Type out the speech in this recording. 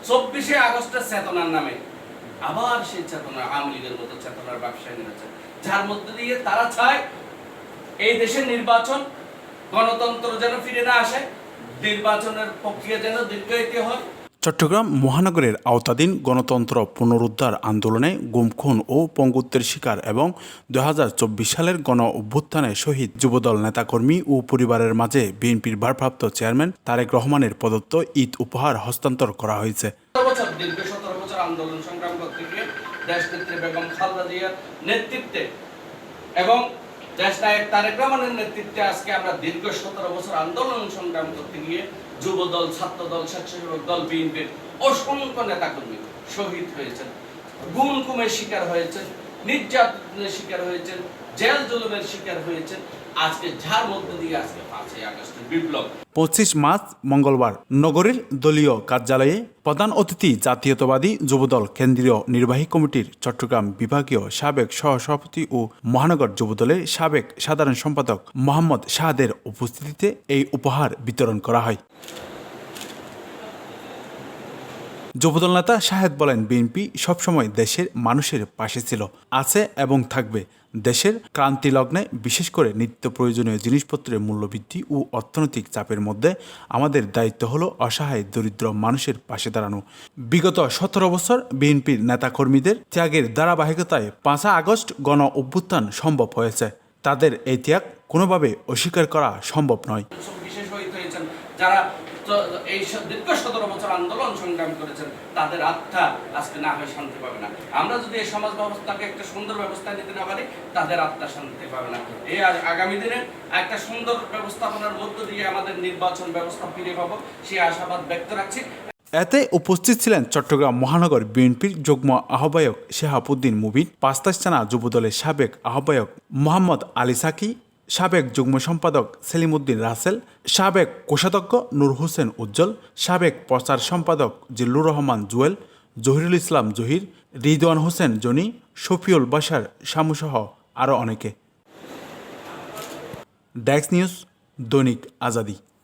24 আগস্টের চেতনার নামে আবার সেই চেতনা আওয়ামী লীগের মতো চেতনার ব্যবসায় নেমেছে, যার মধ্যে দিয়ে তারা চায় এই দেশের নির্বাচন গণতন্ত্র যেন ফিরে না আসে, নির্বাচনের প্রক্রিয়া যেন দীর্ঘায়িত হয়। চট্টগ্রাম মহানগরের আওতাধীন গণতন্ত্র পুনরুদ্ধার আন্দোলনে গুম, খুন ও পঙ্গুত্বের শিকার এবং 2024 সালের গণ অভ্যুত্থানে শহীদ যুবদল নেতাকর্মী ও পরিবারের মাঝে বিএনপির ভারপ্রাপ্ত চেয়ারম্যান তারেক রহমানের প্রদত্ত ঈদ উপহার হস্তান্তর করা হয়েছে। দীর্ঘ 17 বছর আন্দোলন সংগ্রাম করতে গিয়ে দেশনেত্রী বেগম খালেদা জিয়ার নেতৃত্বে এবং দেশনায়ক তারেক রহমানের নেতৃত্বে আজকে আমরা দীর্ঘ 17 বছর আন্দোলন সংগ্রাম করতে গিয়ে যুবদল, ছাত্রদল, স্বেচ্ছাসেবক দল, বিএনপির অসংখ্য নেতাকর্মী শহীদ হয়েছেন, গুম খুনের শিকার হয়েছেন, নির্যাতনের শিকার হয়েছেন, জেল জুলুমের শিকার হয়েছেন। আজকে যার মধ্যে দিয়ে আজকে 5ই আগস্টের বিপ্লব। 25 মার্চ মঙ্গলবার নগরীর দলীয় কার্যালয়ে প্রধান অতিথি জাতীয়তাবাদী যুবদল কেন্দ্রীয় নির্বাহী কমিটির চট্টগ্রাম বিভাগীয় সাবেক সহসভাপতি ও মহানগর যুবদলের সাবেক সাধারণ সম্পাদক মোহাম্মদ শাহাদের উপস্থিতিতে এই উপহার বিতরণ করা হয়। যুবদল নেতা শাহেদ বলেন, বিএনপি সবসময় দেশের মানুষের পাশে ছিল, আছে এবং থাকবে। দেশের ক্রান্তিলগ্নে বিশেষ করে নিত্য প্রয়োজনীয় জিনিসপত্রের মূল্যবৃদ্ধি ও অর্থনৈতিক চাপের মধ্যে আমাদের দায়িত্ব হলো অসহায় দরিদ্র মানুষের পাশে দাঁড়ানো। বিগত 17 বছর বিএনপির নেতাকর্মীদের ত্যাগের ধারাবাহিকতায় 5 আগস্ট গণ অভ্যুত্থান সম্ভব হয়েছে। তাদের এই ত্যাগ কোনোভাবে অস্বীকার করা সম্ভব নয়। বিশেষ শহীদ হয়েছেন যারা এই দীর্ঘ 17 বছর আন্দোলন সংগ্রাম করেছেন, তাদের আত্মা আজকে না হয় শান্তি পাবে না। আমরা যদি এই সমাজ ব্যবস্থাকে একটা সুন্দর ব্যবস্থা নিতে না পারি, তাদের আত্মা শান্তি পাবে না। এই আগামী দিনে একটা সুন্দর ব্যবস্থাপনার মধ্য দিয়ে আমাদের নির্বাচন ব্যবস্থা ফিরে পাবো, সেই আশাবাদ ব্যক্ত রাখছি। এতে উপস্থিত ছিলেন চট্টগ্রাম মহানগর বিএনপির যুগ্ম আহ্বায়ক শেহাবুদ্দিন মুবিন, পাঁচতাশানা যুবদলের সাবেক আহ্বায়ক মোহাম্মদ আলী সাকি, সাবেক যুগ্ম সম্পাদক সেলিমউদ্দিন রাসেল, সাবেক কোষাধ্যক্ষ নূর হোসেন উজ্জ্বল, সাবেক প্রচার সম্পাদক জিল্লুর রহমান জুয়েল, জহিরুল ইসলাম জহির, রিদওয়ান হোসেন জনি, শফিউল বাশার শামুসহ আরও অনেকে। ডেস্ক নিউজ, দৈনিক আজাদী।